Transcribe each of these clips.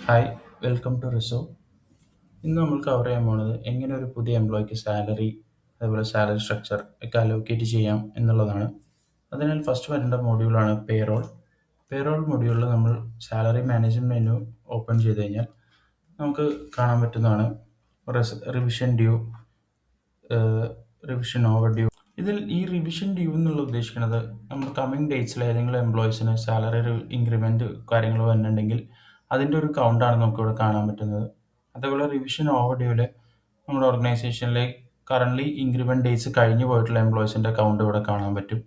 Hi, welcome to റിസോ. ഇന്ന് നമ്മൾ cover ചെയ്യാൻ പോണത് എങ്ങനെ ഒരു പുതിയ എംപ്ലോയിക്ക് സാലറി, അതേപോലെ സാലറി സ്ട്രക്ചർ ഒക്കെ അലോക്കേറ്റ് ചെയ്യാം എന്നുള്ളതാണ്. അതിനാൽ ഫസ്റ്റ് വരേണ്ട മൊഡ്യൂളാണ് പേറോൾ. പേറോൾ മൊഡ്യൂളിൽ നമ്മൾ സാലറി മാനേജ്മെൻറ്റ് മെനു ഓപ്പൺ ചെയ്ത് കഴിഞ്ഞാൽ നമുക്ക് കാണാൻ പറ്റുന്നതാണ് revision due, revision over due. ഇതിൽ ഈ റിവിഷൻ ഡ്യൂ എന്നുള്ള ഉദ്ദേശിക്കുന്നത് നമ്മൾ കമ്മിങ് ഡേറ്റ്സിൽ ഏതെങ്കിലും എംപ്ലോയീസിന് സാലറി ഇൻക്രിമെൻറ്റ് കാര്യങ്ങൾ വന്നിട്ടുണ്ടെങ്കിൽ അതിൻ്റെ ഒരു കൗണ്ടാണ് നമുക്കിവിടെ കാണാൻ പറ്റുന്നത്. അതേപോലെ റിവിഷൻ ഓവർ ഡ്യൂവിൽ നമ്മുടെ ഓർഗനൈസേഷനിലെ കറൻ്റ്ലി ഇൻക്രിമെൻറ്റ് ഡേറ്റ്സ് കഴിഞ്ഞു പോയിട്ടുള്ള എംപ്ലോയീസിൻ്റെ കൗണ്ട് ഇവിടെ കാണാൻ പറ്റും.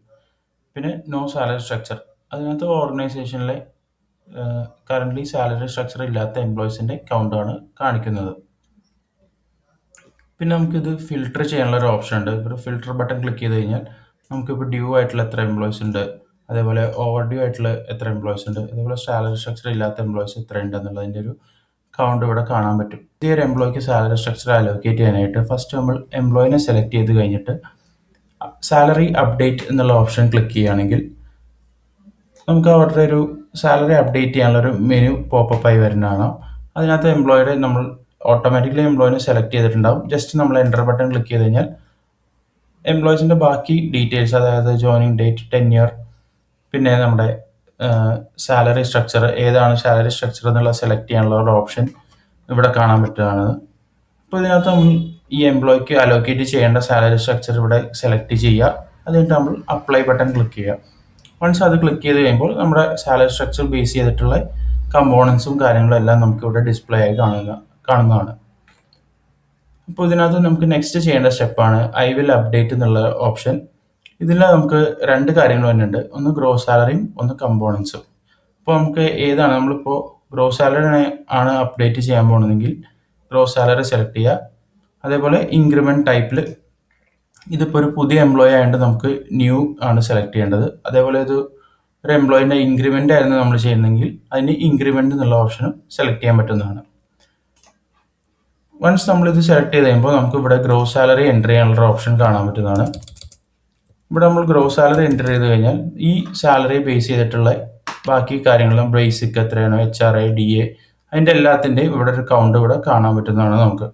പിന്നെ നോ സാലറി സ്ട്രക്ചർ, അതിനകത്ത് ഓർഗനൈസേഷനിലെ കറൻ്റ്ലി സാലറി സ്ട്രക്ചർ ഇല്ലാത്ത എംപ്ലോയീസിൻ്റെ കൗണ്ടാണ് കാണിക്കുന്നത്. പിന്നെ നമുക്കിത് ഫിൽട്ടർ ചെയ്യാനുള്ള ഒരു ഓപ്ഷൻ ഉണ്ട്. ഇവിടെ ഫിൽട്ടർ ബട്ടൺ ക്ലിക്ക് ചെയ്ത് കഴിഞ്ഞാൽ നമുക്കിപ്പോൾ ഡ്യൂ ആയിട്ടുള്ള എത്ര എംപ്ലോയീസ് ഉണ്ട്, അതേപോലെ ഓവർ ഡ്യൂ ആയിട്ടുള്ള എത്ര എംപ്ലോയീസ് ഉണ്ട്, അതേപോലെ സാലറി സ്ട്രക്ചർ ഇല്ലാത്ത എംപ്ലോയീസ് എത്ര ഉണ്ട് എന്നുള്ളതിൻ്റെ ഒരു കൗണ്ട് ഇവിടെ കാണാൻ പറ്റും. ഈ ഒരു എംപ്ലോയിക്ക് സാലറി സ്ട്രക്ചർ അലോക്കേറ്റ് ചെയ്യാനായിട്ട് ഫസ്റ്റ് നമ്മൾ എംപ്ലോയിനെ സെലക്ട് ചെയ്ത് കഴിഞ്ഞിട്ട് സാലറി അപ്ഡേറ്റ് എന്നുള്ള ഓപ്ഷൻ ക്ലിക്ക് ചെയ്യുകയാണെങ്കിൽ നമുക്ക് അവരുടെ ഒരു സാലറി അപ്ഡേറ്റ് ചെയ്യാനുള്ളൊരു മെനു പോപ്പപ്പ് ആയി വരുന്നതാണ്. അതിനകത്ത് എംപ്ലോയിയുടെ നമ്മൾ ഓട്ടോമാറ്റിക്കലി എംപ്ലോയിനെ സെലക്ട് ചെയ്തിട്ടുണ്ടാവും. ജസ്റ്റ് നമ്മൾ എൻ്റർ ബട്ടൺ ക്ലിക്ക് ചെയ്ത് കഴിഞ്ഞാൽ എംപ്ലോയീസിൻ്റെ ബാക്കി ഡീറ്റെയിൽസ്, അതായത് ജോയിനിങ് ഡേറ്റ്, ടെന്യൂർ, പിന്നെ നമ്മുടെ സാലറി സ്ട്രക്ചർ, ഏതാണ് സാലറി സ്ട്രക്ചർ എന്നുള്ള സെലക്ട് ചെയ്യാനുള്ള ഒരു ഓപ്ഷൻ ഇവിടെ കാണാൻ പറ്റുന്നതാണ്. അപ്പോൾ ഇതിനകത്ത് നമ്മൾ ഈ എംപ്ലോയിക്ക് അലോക്കേറ്റ് ചെയ്യേണ്ട സാലറി സ്ട്രക്ചർ ഇവിടെ സെലക്ട് ചെയ്യുക. അത് കഴിഞ്ഞിട്ട് നമ്മൾ അപ്ലൈ ബട്ടൺ ക്ലിക്ക് ചെയ്യുക. വൺസ് അത് ക്ലിക്ക് ചെയ്ത് കഴിയുമ്പോൾ നമ്മുടെ സാലറി സ്ട്രക്ചർ ബേസ് ചെയ്തിട്ടുള്ള കമ്പോണൻസും കാര്യങ്ങളും എല്ലാം നമുക്കിവിടെ ഡിസ്പ്ലേ ആയി കാണുന്നതാണ്. അപ്പോൾ ഇതിനകത്ത് നമുക്ക് നെക്സ്റ്റ് ചെയ്യേണ്ട സ്റ്റെപ്പാണ് ഐ വിൽ അപ്ഡേറ്റ് എന്നുള്ള ഓപ്ഷൻ. ഇതിൽ നമുക്ക് രണ്ട് കാര്യങ്ങൾ വരുന്നുണ്ട്, ഒന്ന് ഗ്രോസ് സാലറിയും ഒന്ന് കമ്പോണൻസും. അപ്പോൾ നമുക്ക് ഏതാണ്, നമ്മളിപ്പോൾ ഗ്രോസ് സാലറി ആണ് അപ്ഡേറ്റ് ചെയ്യാൻ പോകുന്നതെങ്കിൽ ഗ്രോസ് സാലറി സെലക്ട് ചെയ്യുക. അതേപോലെ ഇൻക്രിമെൻറ്റ് ടൈപ്പിൽ ഇതിപ്പോൾ ഒരു പുതിയ എംപ്ലോയി ആയതുകൊണ്ട് നമുക്ക് ന്യൂ ആണ് സെലക്ട് ചെയ്യേണ്ടത്. അതേപോലെ ഒരു എംപ്ലോയിൻ്റെ ഇൻക്രിമെൻ്റ് ആയിരുന്നു നമ്മൾ ചെയ്യുന്നതെങ്കിൽ അതിന് ഇൻക്രിമെൻ്റ് എന്നുള്ള ഓപ്ഷനും സെലക്ട് ചെയ്യാൻ പറ്റുന്നതാണ്. വൺസ് നമ്മളിത് സെലക്ട് ചെയ്ത് കഴിയുമ്പോൾ നമുക്ക് ഇവിടെ ഗ്രോസ് സാലറി എൻ്റർ ചെയ്യാനുള്ള ഓപ്ഷൻ കാണാൻ പറ്റുന്നതാണ്. ഇവിടെ നമ്മൾ ഗ്രോസ് സാലറി എൻ്റർ ചെയ്ത് കഴിഞ്ഞാൽ ഈ സാലറി ബേസ് ചെയ്തിട്ടുള്ള ബാക്കി കാര്യങ്ങളും ബേസിക് എത്രയാണോ, HRA, DA, അതിൻ്റെ എല്ലാത്തിൻ്റെയും ഇവിടെ ഒരു കൗണ്ട് ഇവിടെ കാണാൻ പറ്റുന്നതാണ് നമുക്ക്.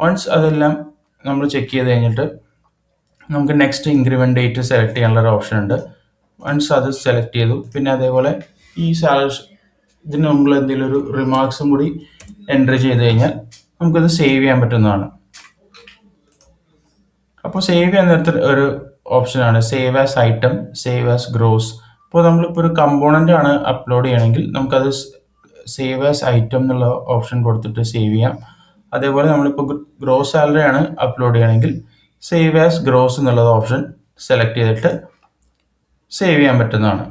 വൺസ് അതെല്ലാം നമ്മൾ ചെക്ക് ചെയ്ത് കഴിഞ്ഞിട്ട് നമുക്ക് നെക്സ്റ്റ് ഇൻക്രിമെൻറ്റ് ഡേറ്റ് സെലക്ട് ചെയ്യാനുള്ള ഒരു ഓപ്ഷൻ ഉണ്ട്. വൺസ് അത് സെലക്ട് ചെയ്തു, പിന്നെ അതേപോലെ ഈ സാലറി ഇതിന് നമ്മൾ എന്തെങ്കിലും ഒരു റിമാർക്സും കൂടി എൻ്റർ ചെയ്ത് കഴിഞ്ഞാൽ നമുക്കത് സേവ് ചെയ്യാൻ പറ്റുന്നതാണ്. അപ്പോൾ സേവ് ചെയ്യാൻ നേരത്തെ ഒരു ഓപ്ഷനാണ് save as item, save as gross. അപ്പോൾ നമ്മളിപ്പോൾ ഒരു കമ്പോണൻ്റ് ആണ് അപ്ലോഡ് ചെയ്യണമെങ്കിൽ നമുക്കത് സേവ് ആസ് ഐറ്റം എന്നുള്ള ഓപ്ഷൻ കൊടുത്തിട്ട് സേവ് ചെയ്യാം. അതേപോലെ നമ്മളിപ്പോൾ ഗ്രോസ് സാലറി ആണ് അപ്ലോഡ് ചെയ്യണമെങ്കിൽ സേവ് ആസ് ഗ്രോസ് എന്നുള്ള ഓപ്ഷൻ സെലക്ട് ചെയ്തിട്ട് സേവ് ചെയ്യാൻ പറ്റുന്നതാണ്.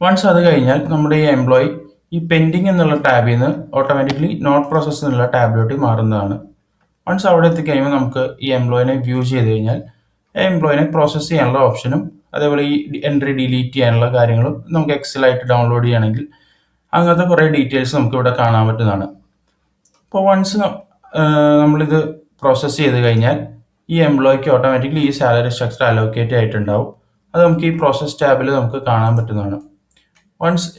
വൺസ് അത് കഴിഞ്ഞാൽ നമ്മുടെ ഈ എംപ്ലോയി ഈ പെൻഡിങ് എന്നുള്ള ടാബിൽ നിന്ന് ഓട്ടോമാറ്റിക്കലി നോട്ട് പ്രോസസ് എന്നുള്ള ടാബിലോട്ട് മാറുന്നതാണ്. വൺസ് അവിടെ എത്തിക്കഴിയുമ്പോൾ നമുക്ക് ഈ എംപ്ലോയിനെ വ്യൂ ചെയ്ത് കഴിഞ്ഞാൽ എംപ്ലോയിനെ പ്രോസസ്സ് ചെയ്യാനുള്ള ഓപ്ഷനും അതേപോലെ ഈ എൻട്രി ഡിലീറ്റ് ചെയ്യാനുള്ള കാര്യങ്ങളും നമുക്ക് എക്സലായിട്ട് ഡൗൺലോഡ് ചെയ്യണമെങ്കിൽ അങ്ങനത്തെ കുറേ ഡീറ്റെയിൽസ് നമുക്ക് ഇവിടെ കാണാൻ പറ്റുന്നതാണ്. അപ്പോൾ വൺസ് നമ്മളിത് പ്രോസസ്സ് ചെയ്ത് കഴിഞ്ഞാൽ ഈ എംപ്ലോയിക്ക് ഓട്ടോമാറ്റിക്കലി ഈ സാലറി സ്ട്രക്ചർ അലോക്കേറ്റ് ആയിട്ടുണ്ടാവും. അത് നമുക്ക് ഈ പ്രോസസ് ടാബിൽ നമുക്ക് കാണാൻ പറ്റുന്നതാണ്. വൺസ്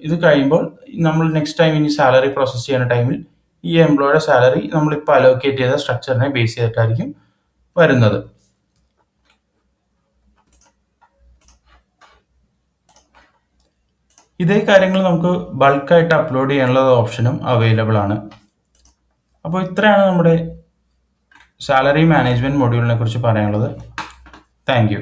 ഇത് കഴിയുമ്പോൾ നമ്മൾ നെക്സ്റ്റ് ടൈം ഇനി സാലറി പ്രോസസ്സ് ചെയ്യുന്ന ടൈമിൽ ഈ എംപ്ലോയിയുടെ സാലറി നമ്മളിപ്പോൾ അലോക്കേറ്റ് ചെയ്ത സ്ട്രക്ചറിനെ ബേസ് ചെയ്തിട്ടായിരിക്കും വരുന്നത്. ഇതേ കാര്യങ്ങൾ നമുക്ക് ബൾക്കായിട്ട് അപ്ലോഡ് ചെയ്യാനുള്ള ഓപ്ഷനും അവൈലബിൾ ആണ്. അപ്പോൾ ഇത്രയാണ് നമ്മുടെ സാലറി മാനേജ്മെൻറ്റ് മൊഡ്യൂളിനെ കുറിച്ച് പറയാനുള്ളത്. Thank you.